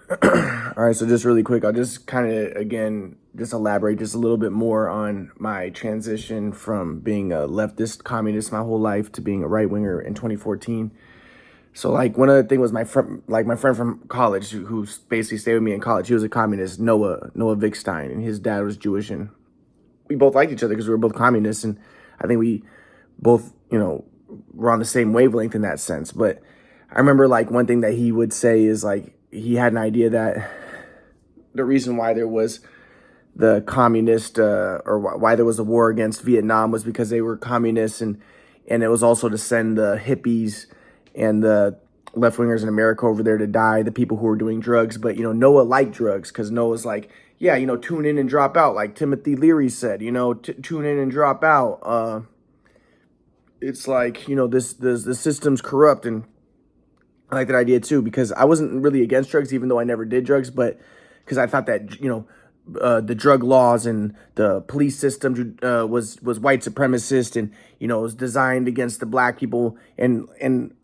All right, so just really quick, I'll just kind of again just elaborate just a little bit more on my transition from being a leftist communist my whole life to being a right winger in 2014. So like one of the thing was my friend from college who basically stayed with me in college. He was a communist, Noah Vickstein, and his dad was Jewish, and we both liked each other because we were both communists, and I think we both were on the same wavelength in that sense. But I remember like one thing that he would say is like he had an idea that the reason why there was the communist or why there was a war against Vietnam was because they were communists, and it was also to send the hippies and the left wingers in America over there to die, the people who were doing drugs. But Noah liked drugs because Noah's like, yeah, tune in and drop out, like Timothy Leary said, tune in and drop out. It's like this the system's corrupt, and I like that idea too because I wasn't really against drugs, even though I never did drugs, but because I thought that the drug laws and the police system was white supremacist, and it was designed against the black people. And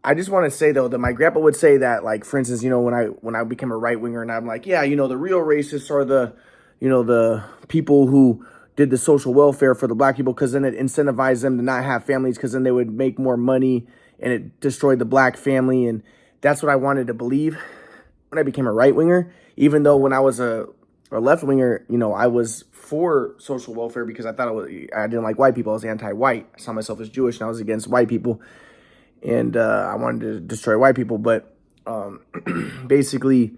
I just want to say though that my grandpa would say that, like, for instance, when I became a right winger, and I'm like, yeah, the real racists are the people who did the social welfare for the black people, because then it incentivized them to not have families, because then they would make more money, and it destroyed the black family. And that's what I wanted to believe when I became a right winger, even though when I was a left winger, I was for social welfare because I didn't like white people. I was anti-white. I saw myself as Jewish, and I was against white people, and I wanted to destroy white people. But basically,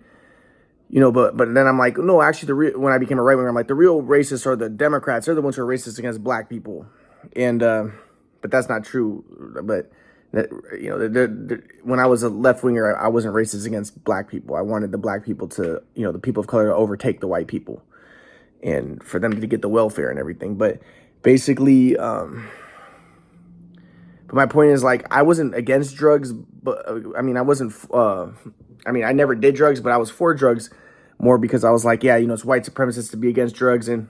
but then I'm like, no, actually, when I became a right winger, I'm like, the real racists are the Democrats. They're the ones who are racist against black people, and but that's not true. But that, when I was a left winger, I wasn't racist against black people. I wanted the black people to, the people of color to overtake the white people, and for them to get the welfare and everything. But basically, but my point is, like, I wasn't against drugs, but I mean, I wasn't. I never did drugs, but I was for drugs more because I was like, yeah, it's white supremacists to be against drugs, and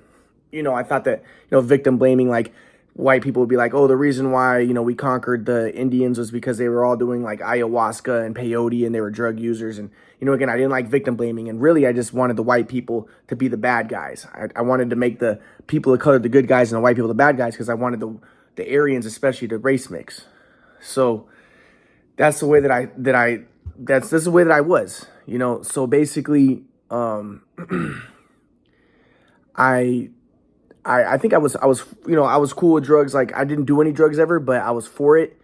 I thought that victim blaming, like, white people would be like, oh, the reason why, we conquered the Indians was because they were all doing like ayahuasca and peyote and they were drug users. And, again, I didn't like victim blaming. And really, I just wanted the white people to be the bad guys. I wanted to make the people of color the good guys and the white people the bad guys, because I wanted the Aryans especially to race mix. So that's the way that's the way that I was, So basically, I think I was I was cool with drugs. Like, I didn't do any drugs ever, but I was for it.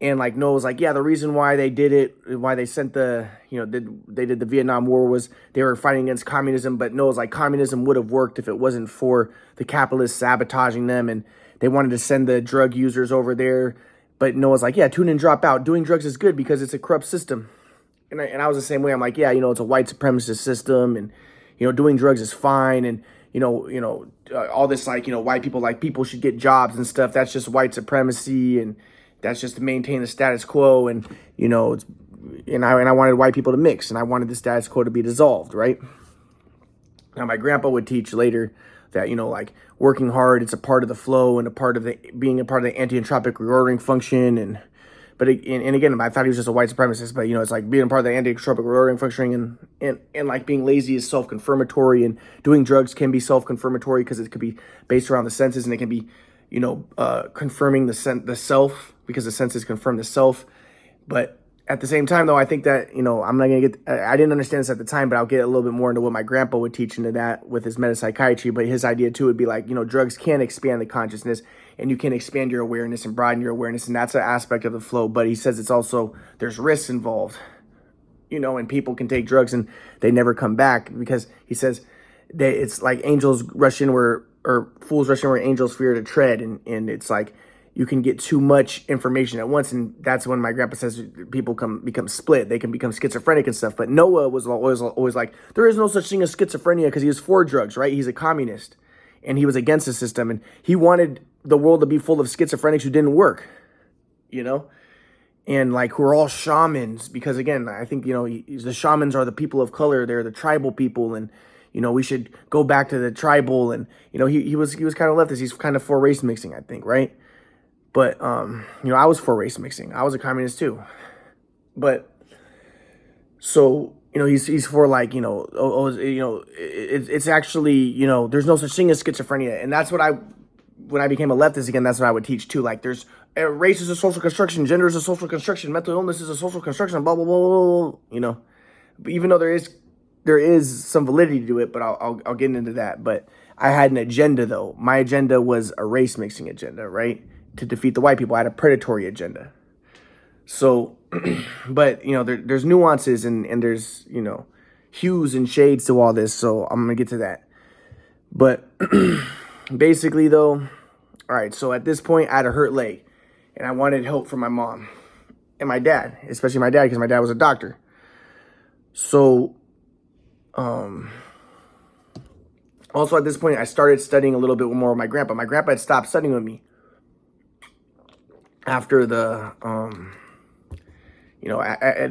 And like Noah was like, yeah, the reason why they did it, why they sent they did the Vietnam War, was they were fighting against communism. But Noah's like, communism would have worked if it wasn't for the capitalists sabotaging them, and they wanted to send the drug users over there. But Noah's like, yeah, tune in, drop out. Doing drugs is good because it's a corrupt system. And I was the same way. I'm like, yeah, it's a white supremacist system, and doing drugs is fine, and all this, like, white people, like, people should get jobs and stuff. That's just white supremacy, and that's just to maintain the status quo. And I wanted white people to mix, and I wanted the status quo to be dissolved, right? Now my grandpa would teach later that like, working hard, it's a part of the flow and being a part of the anti-entropic reordering function. And again, I thought he was just a white supremacist, but it's like being a part of the anti-entropic reordering function, and like being lazy is self-confirmatory, and doing drugs can be self-confirmatory because it could be based around the senses, and it can be confirming the self, because the senses confirm the self. But at the same time, though, I think that I'm not gonna get. I didn't understand this at the time, but I'll get a little bit more into what my grandpa would teach into that with his metapsychiatry. But his idea too would be like, drugs can expand the consciousness, and you can expand your awareness and broaden your awareness, and that's an aspect of the flow. But he says it's also, there's risks involved, and people can take drugs and they never come back, because he says that it's like angels rush in or fools rush in where angels fear to tread, and it's like you can get too much information at once, and that's when my grandpa says people become split. They can become schizophrenic and stuff. But Noah was always like, there is no such thing as schizophrenia, because he was for drugs, right? He's a communist, and he was against the system, and he wanted the world to be full of schizophrenics who didn't work, and like, who are all shamans, because again, I think, the shamans are the people of color. They're the tribal people, and we should go back to the tribal. And he was kind of leftist. He's kind of for race mixing, I think, right? But I was for race mixing. I was a communist too. But so he's for like, it's actually, there's no such thing as schizophrenia. And that's what when I became a leftist again, that's what I would teach too. Like there's race is a social construction, gender is a social construction, mental illness is a social construction, blah, blah, blah, blah, blah. But even though there is some validity to it, but I'll get into that. But I had an agenda though. My agenda was a race mixing agenda, right? To defeat the white people. I had a predatory agenda. So, but there's nuances and there's, hues and shades to all this. So I'm going to get to that. But basically though, all right. So at this point I had a hurt leg and I wanted help from my mom and my dad, especially my dad, because my dad was a doctor. So, also at this point I started studying a little bit more with my grandpa. My grandpa had stopped studying with me after the,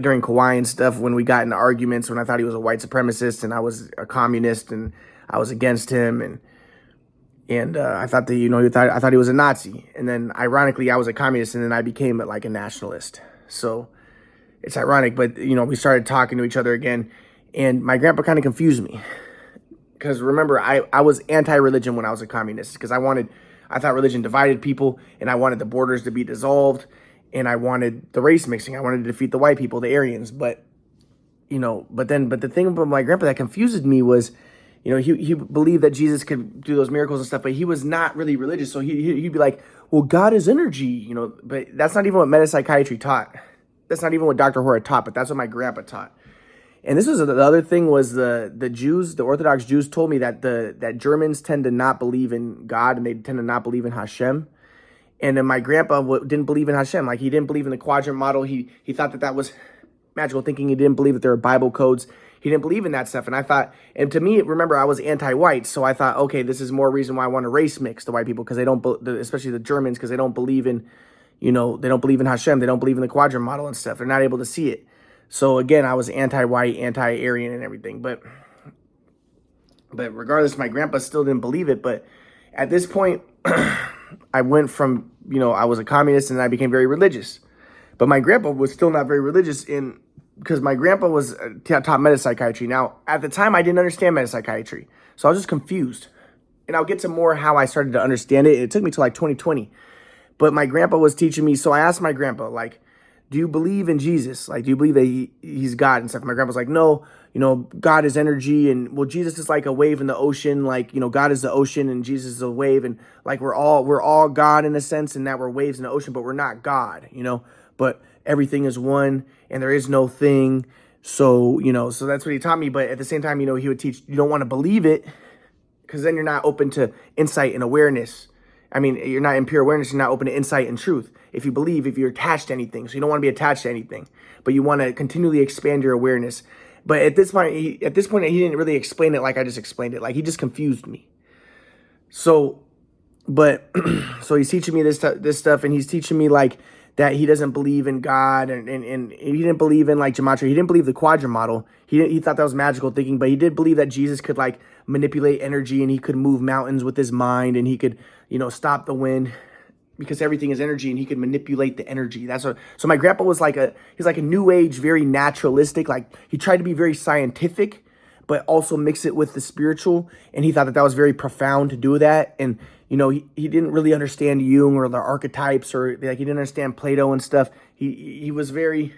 during Kauai and stuff, when we got into arguments, when I thought he was a white supremacist and I was a communist and I was against him, and I thought that I thought he was a Nazi, and then ironically I was a communist, and then I became like a nationalist. So it's ironic, but we started talking to each other again, and my grandpa kind of confused me because remember I was anti-religion when I was a communist because I thought religion divided people, and I wanted the borders to be dissolved. And I wanted the race mixing. I wanted to defeat the white people, the Aryans. But the thing about my grandpa that confused me was, he believed that Jesus could do those miracles and stuff, but he was not really religious. So he'd be like, well, God is energy, but that's not even what metapsychiatry taught. That's not even what Dr. Hora taught, but that's what my grandpa taught. And this was the other thing was the Jews, the Orthodox Jews told me that Germans tend to not believe in God and they tend to not believe in Hashem. And then my grandpa didn't believe in Hashem. Like he didn't believe in the quadrant model. He thought that was magical thinking. He didn't believe that there were Bible codes. He didn't believe in that stuff. And I thought, and to me, remember, I was anti-white. So I thought, okay, this is more reason why I want to race mix the white people because they don't, especially the Germans, because they don't believe in, they don't believe in Hashem. They don't believe in the quadrant model and stuff. They're not able to see it. So again, I was anti-white, anti-Aryan and everything. But regardless, my grandpa still didn't believe it. But at this point, I went from, I was a communist and I became very religious. But my grandpa was still not very religious because my grandpa was taught metapsychiatry. Now, at the time, I didn't understand metapsychiatry. So I was just confused. And I'll get to more how I started to understand it. It took me to like 2020. But my grandpa was teaching me. So I asked my grandpa, like, do you believe in Jesus? Like, do you believe that he's God and stuff? My grandpa's like, no, God is energy. And well, Jesus is like a wave in the ocean. Like, God is the ocean and Jesus is a wave. And like, we're all God in a sense, and that we're waves in the ocean, but we're not God, but everything is one and there is no thing. So, so that's what he taught me. But at the same time, he would teach, you don't want to believe it because then you're not open to insight and awareness. I mean, you're not in pure awareness. You're not open to insight and truth. If you're attached to anything, so you don't want to be attached to anything, but you want to continually expand your awareness. But at this point, he didn't really explain it like I just explained it. Like he just confused me. So, so he's teaching me this stuff, and he's teaching me like that he doesn't believe in God, and he didn't believe in like gematria. He didn't believe the quadrant model. He thought that was magical thinking, but he did believe that Jesus could like manipulate energy, and he could move mountains with his mind, and he could stop the wind. Because everything is energy and he could manipulate the energy. So my grandpa was he's like a new age, very naturalistic. Like he tried to be very scientific, but also mix it with the spiritual. And he thought that was very profound to do that. And, he didn't really understand Jung or the archetypes or like he didn't understand Plato and stuff. He was very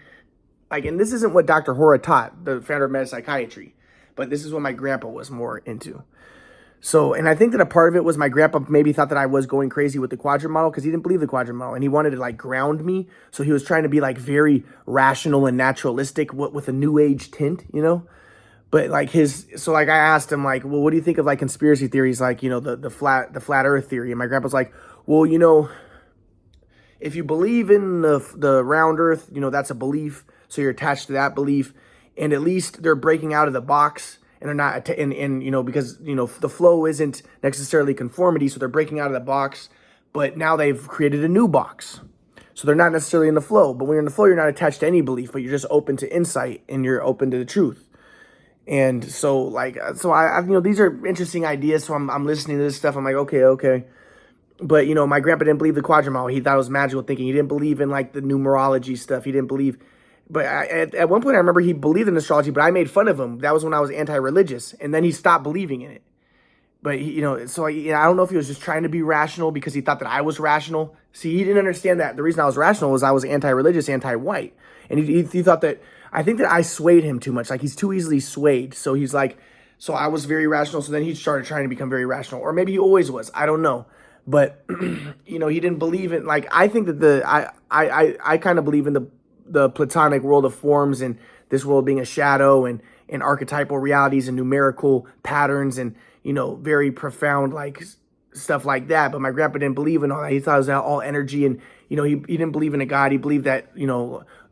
like, and this isn't what Dr. Hora taught, the founder of metapsychiatry, but this is what my grandpa was more into. So, and I think that a part of it was my grandpa maybe thought that I was going crazy with the quadrant model because he didn't believe the quadrant model and he wanted to like ground me. So he was trying to be like very rational and naturalistic with a new age tint, But like I asked him like, well, what do you think of like conspiracy theories? Like, the flat earth theory. And my grandpa's like, well, if you believe in the round earth, that's a belief. So you're attached to that belief. And at least they're breaking out of the box. And they're not, because, the flow isn't necessarily conformity. So they're breaking out of the box, but now they've created a new box. So they're not necessarily in the flow, but when you're in the flow, you're not attached to any belief, but you're just open to insight and you're open to the truth. And so I these are interesting ideas. So I'm listening to this stuff. I'm like, okay. But, my grandpa didn't believe the quadrant model. He thought it was magical thinking. He didn't believe in like the numerology stuff. He didn't believe But at one point, I remember he believed in astrology, but I made fun of him. That was when I was anti-religious, and then he stopped believing in it. But so I don't know if he was just trying to be rational because he thought that I was rational. See, he didn't understand that the reason I was rational was I was anti-religious, anti-white, and he thought that I think that I swayed him too much. Like he's too easily swayed. So he's like, so I was very rational. So then he started trying to become very rational, or maybe he always was. I don't know. But he didn't believe in, like, I think that I kind of believe in the Platonic world of forms and this world being a shadow and archetypal realities and numerical patterns and very profound like stuff like that. But my grandpa didn't believe in all that. He thought it was all energy, and he didn't believe in a God. He believed that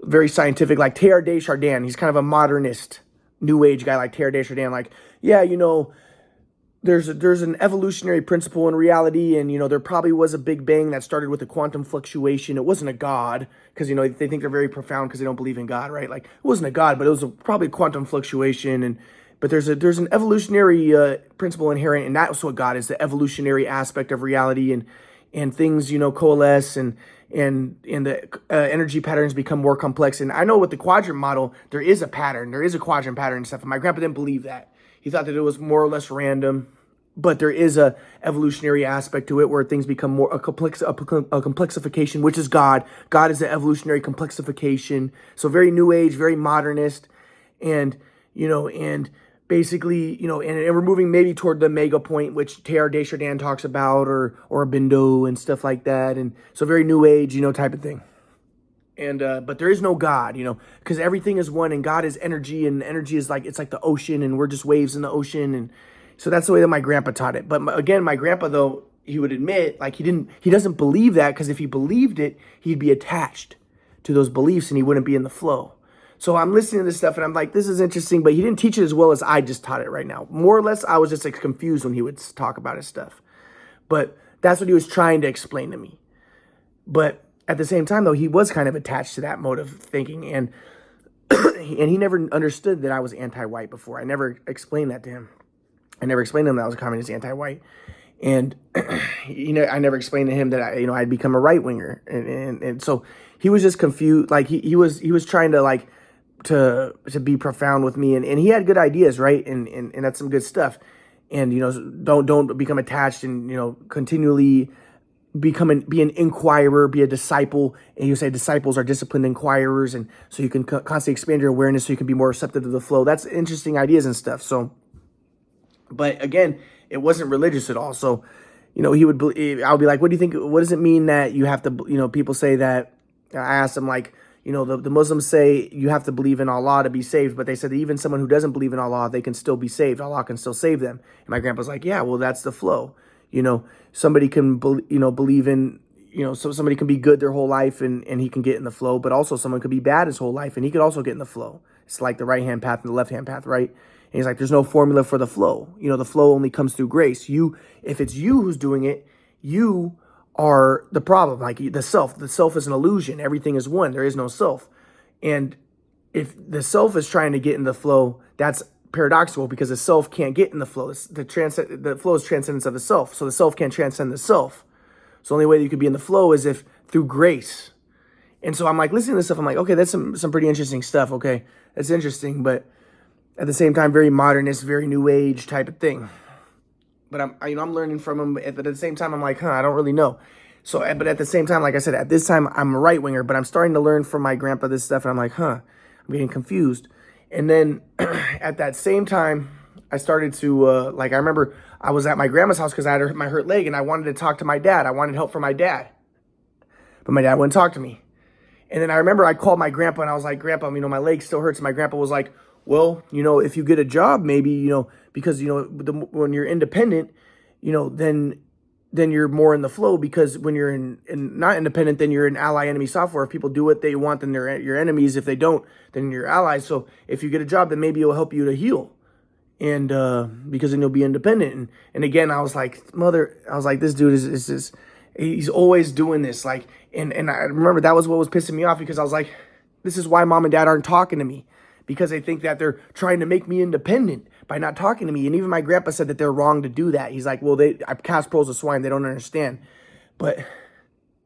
very scientific, like Teilhard de Chardin. He's kind of a modernist, new age guy like Teilhard de Chardin. Like, yeah, there's an evolutionary principle in reality, and there probably was a big bang that started with a quantum fluctuation. It wasn't a God, because they think they're very profound because they don't believe in God, right? Like, it wasn't a God, but it was probably quantum fluctuation. But there's an evolutionary principle inherent, and that's what God is, the evolutionary aspect of reality, and things coalesce, and the energy patterns become more complex. And I know with the quadrant model, there is a pattern, there is a quadrant pattern and stuff. And my grandpa didn't believe that. He thought that it was more or less random, but there is a evolutionary aspect to it where things become more a complexification, which is God. God is the evolutionary complexification. So very new age, very modernist, and basically, and we're moving maybe toward the mega point, which Teilhard de Chardin talks about, or Bindo and stuff like that, and so very new age, type of thing. And but there is no God, because everything is one, and God is energy, and energy is like, it's like the ocean, and we're just waves in the ocean. And so that's the way that my grandpa taught it. But again, my grandpa, though, he would admit, like, he doesn't believe that, because if he believed it, he'd be attached to those beliefs and he wouldn't be in the flow. So I'm listening to this stuff and I'm like, this is interesting, but he didn't teach it as well as I just taught it right now. More or less, I was just like confused when he would talk about his stuff. But that's what he was trying to explain to me. But at the same time, though, he was kind of attached to that mode of thinking, and he never understood that I was anti-white before. I never explained that to him. I never explained to him that I was a communist, anti-white, and I never explained to him that I'd become a right winger, and so he was just confused. Like he was trying to like to be profound with me, and he had good ideas, right, and that's some good stuff, and don't become attached, and continually be an inquirer, be a disciple. And you say disciples are disciplined inquirers, and so you can constantly expand your awareness so you can be more receptive to the flow. That's interesting ideas and stuff. So, but again, it wasn't religious at all. So, he would, I would be like, what do you think, what does it mean that you have to, people say that, I asked him, like, the Muslims say you have to believe in Allah to be saved, but they said that even someone who doesn't believe in Allah, they can still be saved. Allah can still save them. And my grandpa's like, yeah, well, that's the flow. Somebody can, believe in, so somebody can be good their whole life and he can get in the flow, but also someone could be bad his whole life and he could also get in the flow. It's like the right-hand path and the left-hand path, right? And he's like, there's no formula for the flow. The flow only comes through grace. If it's you who's doing it, you are the problem. Like the self is an illusion. Everything is one. There is no self. And if the self is trying to get in the flow, that's paradoxical, because the self can't get in the flow. The flow is transcendence of the self. So the self can't transcend the self. So the only way that you could be in the flow is if through grace. And so I'm like listening to this stuff. I'm like, okay, that's some pretty interesting stuff. Okay, that's interesting, but at the same time, very modernist, very new age type of thing. But I'm learning from him. But at the same time, I'm like, I don't really know. So, but at the same time, like I said, at this time, I'm a right winger, but I'm starting to learn from my grandpa this stuff, and I'm like, I'm getting confused. And then at that same time, I started to, I remember I was at my grandma's house because I had my hurt leg, and I wanted to talk to my dad. I wanted help from my dad. But my dad wouldn't talk to me. And then I remember I called my grandpa, and I was like, Grandpa, my leg still hurts. And my grandpa was like, well, if you get a job, maybe, because, when you're independent, then you're more in the flow, because when you're in not independent, then you're in ally enemy software. If people do what they want, then they're your enemies. If they don't, then you're allies. So if you get a job, then maybe it'll help you to heal. And because then you'll be independent. And again, I was like, this dude is just, he's always doing this. Like, and I remember that was what was pissing me off, because I was like, this is why mom and dad aren't talking to me, because they think that they're trying to make me independent by not talking to me. And even my grandpa said that they're wrong to do that. He's like, well, I cast pearls of swine. They don't understand. But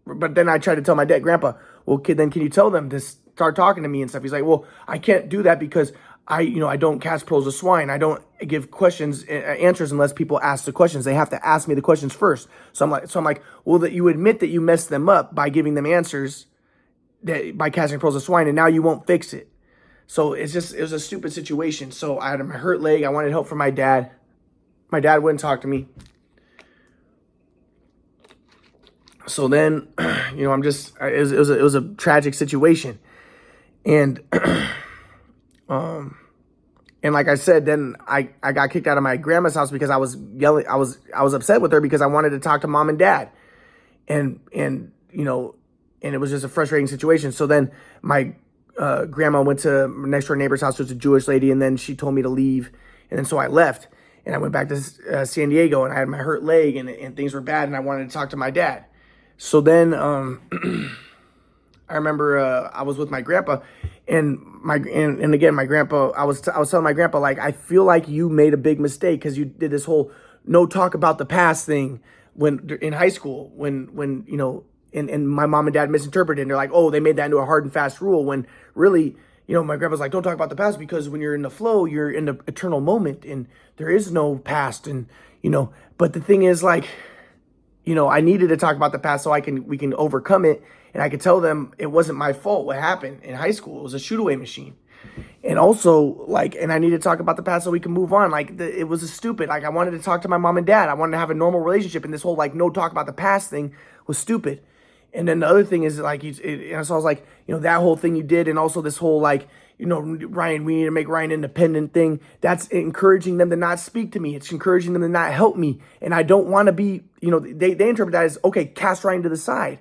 then I tried to tell my dad, Grandpa, well, kid, then can you tell them this? start talking to me and stuff. He's like, well, I can't do that because I don't cast pearls of swine. I don't give questions, answers unless people ask the questions. They have to ask me the questions first. So I'm like, well, that you admit that you messed them up by giving them answers by casting pearls of swine, and now you won't fix it. So it was a stupid situation. So I had my hurt leg. I wanted help from my dad. My dad wouldn't talk to me. So then, I'm just, it was a tragic situation. And, and like I said, then I got kicked out of my grandma's house because I was yelling. I was upset with her because I wanted to talk to mom and dad. And it was just a frustrating situation. So then my grandma went to next door neighbor's house. It was a Jewish lady. And then she told me to leave. And then so I left and I went back to San Diego, and I had my hurt leg and things were bad. And I wanted to talk to my dad. So then I remember I was with my grandpa, and again my grandpa. I was telling my grandpa, like, I feel like you made a big mistake because you did this whole no talk about the past thing when in high school when and my mom and dad misinterpreted. And they're like, oh, they made that into a hard and fast rule, when really, my grandpa's like, don't talk about the past because when you're in the flow, you're in the eternal moment and there is no past. And but the thing is, like, I needed to talk about the past so we can overcome it. And I could tell them it wasn't my fault what happened in high school. It was a shoot away machine. And also, like, and I need to talk about the past so we can move on. Like, it was a stupid, like, I wanted to talk to my mom and dad. I wanted to have a normal relationship. And this whole, like, no talk about the past thing was stupid. And then the other thing is, like, and so I was like, that whole thing you did. And also this whole, like, Ryan, we need to make Ryan independent thing. That's encouraging them to not speak to me. It's encouraging them to not help me. And I don't want to be, they interpret that as, okay, cast Ryan to the side.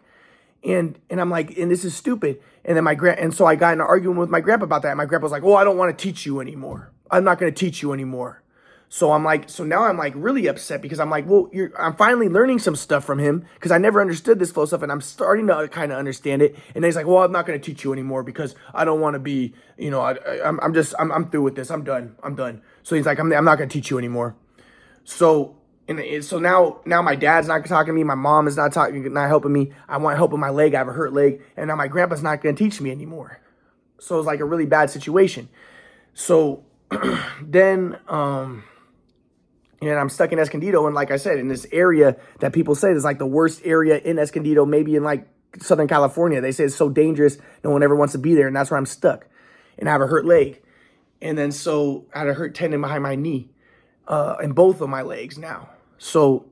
And I'm like, and this is stupid. And then and so I got in an argument with my grandpa about that. And my grandpa was like, well, I don't want to teach you anymore. I'm not going to teach you anymore. So now I'm like really upset because I'm like, well, I'm finally learning some stuff from him because I never understood this flow stuff, and I'm starting to kind of understand it. And then he's like, well, I'm not going to teach you anymore because I don't want to be, I'm through with this. I'm done. So he's like, I'm not going to teach you anymore. So now my dad's not talking to me. My mom is not helping me. I want help with my leg. I have a hurt leg, and now my grandpa's not going to teach me anymore. So it's like a really bad situation. So then, and I'm stuck in Escondido. And like I said, in this area that people say is like the worst area in Escondido, maybe in like Southern California. They say it's so dangerous, no one ever wants to be there. And that's where I'm stuck. And I have a hurt leg. And then so I had a hurt tendon behind my knee, and both of my legs now. So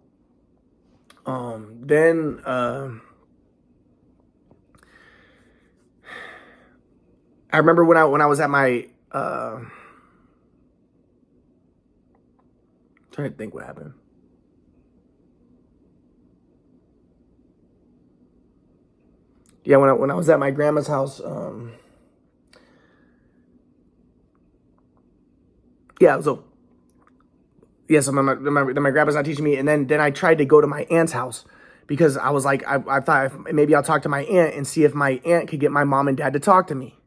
then I remember when I was at my trying to think what happened. Yeah, when I was at my grandma's house, so my grandpa's not teaching me, and then I tried to go to my aunt's house because I was like, I thought maybe I'll talk to my aunt and see if my aunt could get my mom and dad to talk to me.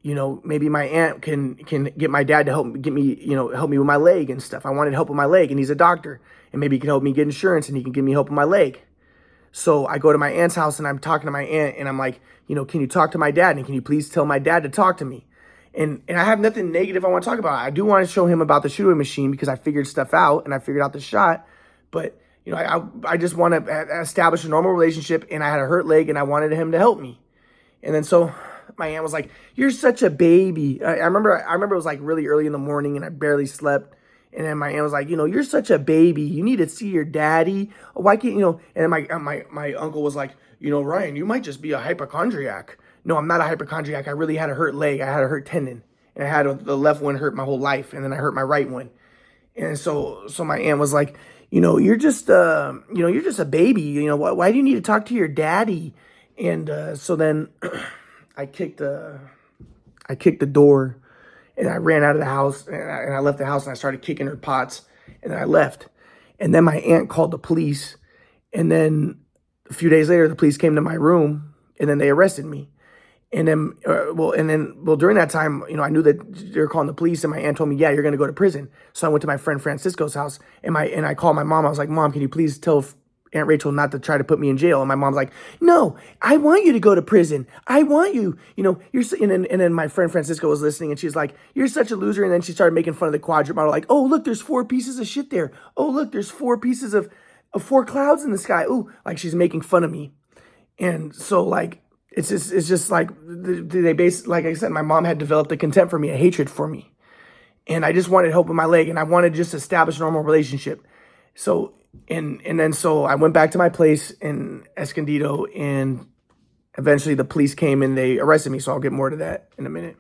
Maybe my aunt can get my dad to help me with my leg and stuff. I wanted help with my leg, and he's a doctor, and maybe he can help me get insurance, and he can give me help with my leg. So I go to my aunt's house, and I'm talking to my aunt, and I'm like, can you talk to my dad, and can you please tell my dad to talk to me? And I have nothing negative I want to talk about. I do want to show him about the shoot-away machine because I figured stuff out, and I figured out the shot. But I just want to establish a normal relationship, and I had a hurt leg, and I wanted him to help me. And then so my aunt was like, you're such a baby. I remember it was like really early in the morning and I barely slept. And then my aunt was like, you're such a baby. You need to see your daddy. Why can't, and my uncle was like, Ryan, you might just be a hypochondriac. No, I'm not a hypochondriac. I really had a hurt leg. I had a hurt tendon, and I had the left one hurt my whole life. And then I hurt my right one. And so my aunt was like, you're just a baby. Why do you need to talk to your daddy? And so then I kicked the door, and I ran out of the house, and I left the house, and I started kicking her pots, and then I left. And then my aunt called the police, and then a few days later, the police came to my room, and then they arrested me. And then, during that time, I knew that they were calling the police, and my aunt told me, yeah, you're going to go to prison. So I went to my friend Francisco's house, and I called my mom. I was like, Mom, can you please tell Aunt Rachel not to try to put me in jail. And my mom's like, no, I want you to go to prison. I want you, and then my friend Francisco was listening and she's like, you're such a loser. And then she started making fun of the quadrant model. Like, oh, look, there's 4 pieces of shit there. Oh, look, there's 4 pieces of 4 clouds in the sky. Ooh, like she's making fun of me. And so like, it's just like they like I said, my mom had developed a contempt for me, a hatred for me. And I just wanted help with my leg and I wanted to just establish a normal relationship. So, and then so I went back to my place in Escondido and eventually the police came and they arrested me. So I'll get more to that in a minute.